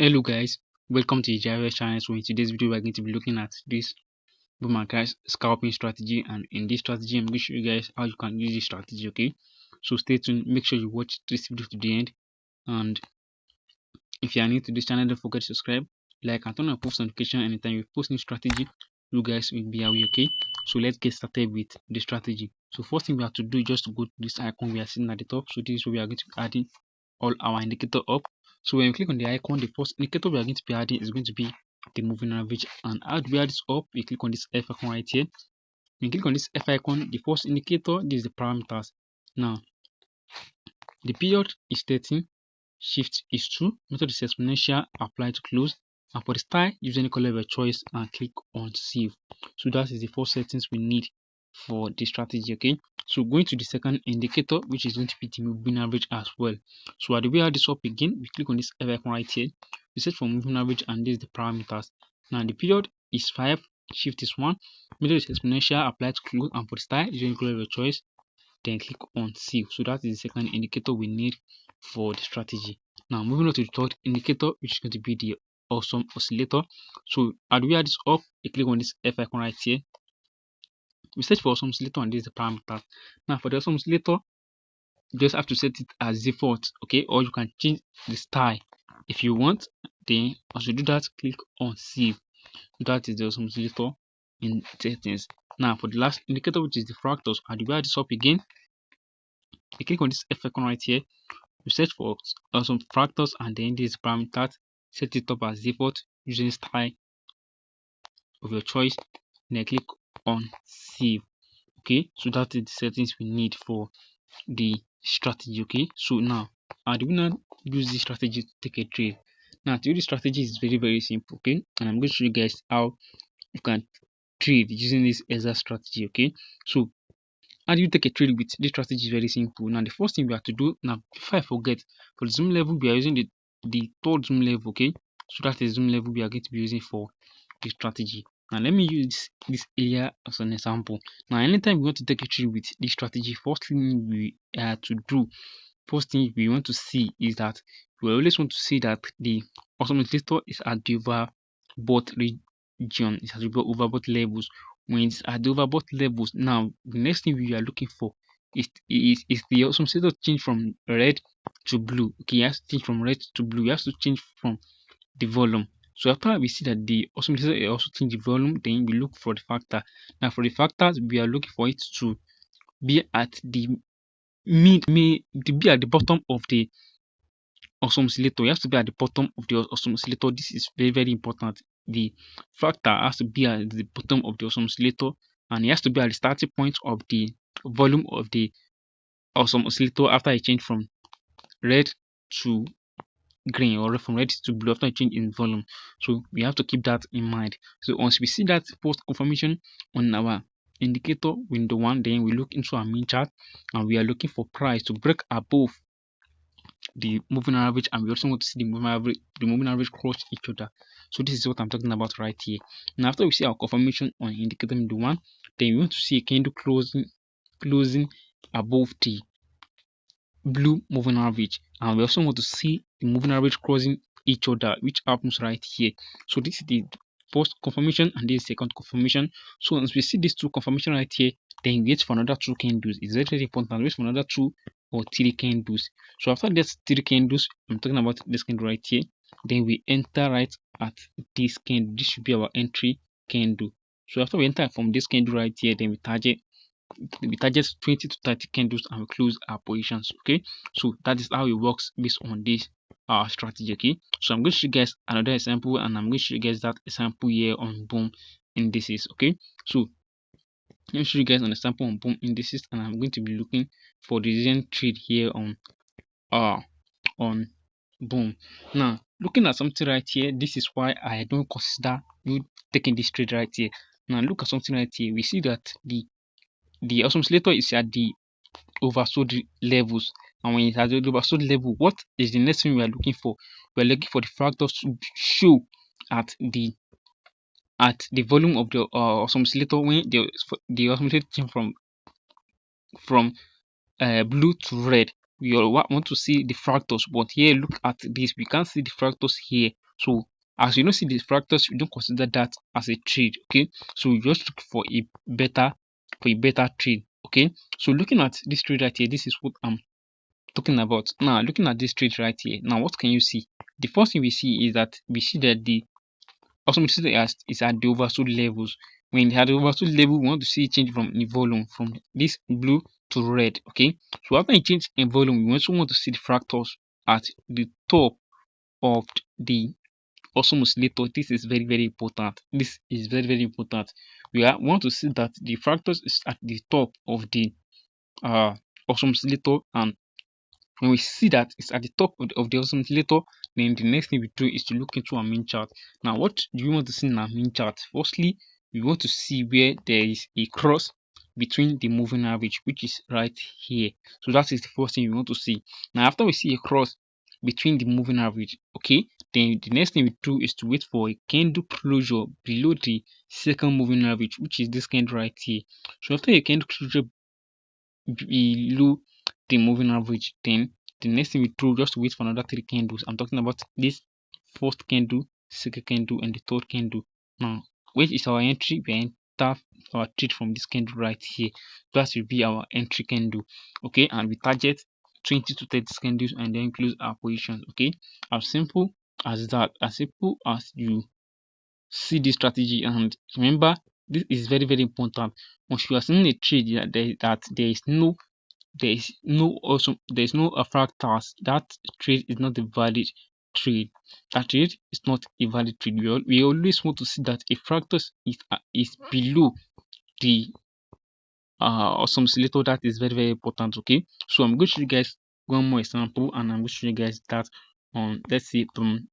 Hello guys, welcome to the GIS channel. So in today's video we're going to be looking at this boom and crash scalping strategy, and in this strategy I'm going to show you guys how you can use this strategy. Okay, so stay tuned, make sure you watch this video to the end, and if you are new to this channel, don't forget to subscribe, like, and turn on post notification. Anytime we post new strategy, you guys will be aware. Okay, so let's get started with the strategy. So first thing we have to do is just to go to this icon we are seeing at the top. So this is where we are going to be adding all our indicator up. So when you click on the icon, the first indicator we are going to be adding is going to be the moving average. And how do we add this up? We click on this F icon right here. When you click on this F icon, the first indicator, this is the parameters. Now the period is 13, shift is true, method is exponential, apply to close, and for the style, use any color of your choice and click on save. So that is the first settings we need for the strategy. Okay, so going to the second indicator, which is going to be the moving average as well. So how do we add this up again? We click on this F icon right here, we search for moving average, and this is the parameters. Now the period is 5, shift is 1, method is exponential, apply to close, and for the style, use any color of your choice, then click on save. So that is the second indicator we need for the strategy. Now moving on to the third indicator, which is going to be the awesome oscillator. So how do we add this up? You click on this F icon right here, we search for awesome oscillator, and this is the parameters. Now for the awesome oscillator, you just have to set it as default, okay, or you can change the style if you want. Then as you do that, click on save. That is the awesome oscillator in settings. Now for the last indicator, which is the fractals, how do we add this up again? You click on this F icon right here, you search for some fractals, and then this parameters, set it up as default using style of your choice, then click on save. Okay, so that is the settings we need for the strategy. Okay, so now how do we not use this strategy to take a trade? Now to use this strategy is very simple. Okay, and I'm going to show you guys how you can trade using this exact strategy. Okay, so how do you take a trade with this strategy? Is very simple. Now the first thing we have to do, now before I forget, for the zoom level we are using the third zoom level. Okay, so that's the zoom level we are going to be using for the strategy. Now let me use this area as an example. Now anytime we want to take a trade with this strategy, first thing we want to see is that we always want to see that the oscillator is at the overbought region, it has overbought levels. When it's at the overbought levels, now the next thing we are looking for is the oscillator change from red to blue. Okay, it has to change from red to blue, it has to change from the volume. So after we see that the oscillator also change the volume, then we look for the factor. Now for the factors, we are looking for it to be at the to be at the bottom of the oscillator. It has to be at the bottom of the oscillator. This is very important. The factor has to be at the bottom of the oscillator, and it has to be at the starting point of the volume of the oscillator after it change from red to green, or from red to blue after it change in volume. So we have to keep that in mind. So once we see that post confirmation on our indicator window 1, then we look into our main chart, and we are looking for price to break above the moving average, and we also want to see the moving average cross each other. So this is what I'm talking about right here. Now after we see our confirmation on indicator window 1, then we want to see a candle closing above the blue moving average, and we also want to see the moving average crossing each other, which happens right here. So this is the first confirmation, and this is second confirmation. So once we see these two confirmation right here, then wait for another 2 candles. It's very important. Wait for another 2 or 3 candles. So after this 3 candles, I'm talking about this candle right here, then we enter right at this candle. This should be our entry candle. So after we enter from this candle right here, then we target 20 to 30 candles, and we close our positions. Okay, so that is how it works based on this strategy. Okay, so I'm going to show you guys another example, and I'm going to show you guys that example here on boom indices. Okay, so let me show you guys an example on boom indices, and I'm going to be looking for the recent trade here on boom. Now looking at something right here, this is why I don't consider you taking this trade right here. Now look at something right here, we see that the oscillator is at the oversold levels, and when it has the oversold level, what is the next thing we are looking for? We are looking for the fractals to show at the volume of the oscillator when the oscillator change from blue to red. We all want to see the fractals, but here look at this, we can't see the fractals here. So as you don't see these fractals, you don't consider that as a trade. Okay, so you just look for a better trade. Okay, so looking at this trade right here, this is what I'm talking about. Now looking at this trade right here, now what can you see? The first thing we see is that the also, we see that is at the oversold levels. When they had the oversold level, we want to see change from in volume from this blue to red. Okay, so after a change in volume, we also want to see the fractals at the top of the awesome oscillator. This is very important. This is very important. We want to see that the fractals is at the top of the awesome oscillator, and when we see that it's at the top of the oscillator, then the next thing we do is to look into our main chart. Now, what do you want to see in our main chart? Firstly, we want to see where there is a cross between the moving average, which is right here. So that is the first thing we want to see. Now, after we see a cross between the moving average, okay, then the next thing we do is to wait for a candle closure below the second moving average, which is this candle right here. So after a candle closure below the moving average, then the next thing we do just wait for another 3 candles. I'm talking about this first candle, second candle, and the third candle. Now, which is our entry? We enter our trade from this candle right here. That will be our entry candle. Okay, and we target 20 to 30 candles and then close our positions. Okay, as simple as that, as simple as you see this strategy. And remember, this is very important. Once you are seeing a trade that there is no fractals, that trade is not a valid trade. That trade is not a valid trade. We always want to see that a fractal is below the awesome oscillator. That is very important. Okay, so I'm going to show you guys one more example, and I'm going to show you guys that on, let's say,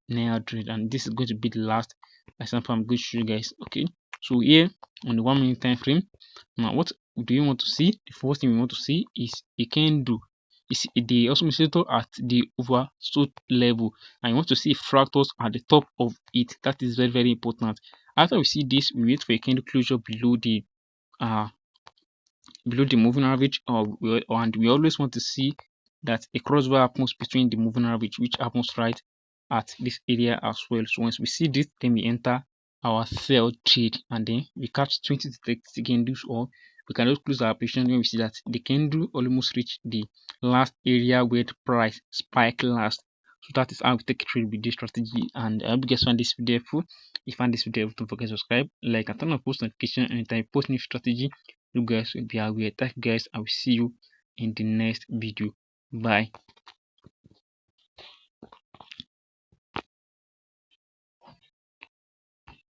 nail trade, and this is going to be the last example I'm going to show you guys. Okay, so here on the 1 minute time frame, now what do you want to see? The first thing we want to see is a candle. Is the awesome oscillator at the oversold level, and you want to see fractals at the top of it. That is very important. After we see this, we wait for a candle closure uh below the moving average, and we always want to see that a crossover happens between the moving average, which happens right at this area as well. So once we see this, then we enter our sell trade, and then we catch 20 to 30 candles, or we can just close our position when we see that the candle almost reached the last area where the price spiked last. So that is how we take a trade with this strategy. And I hope you guys find this video helpful. If you find this video helpful, don't forget to subscribe, like, and turn on post notification anytime I post new strategy. You guys will be aware. Thank you guys. I will see you in the next video. Bye.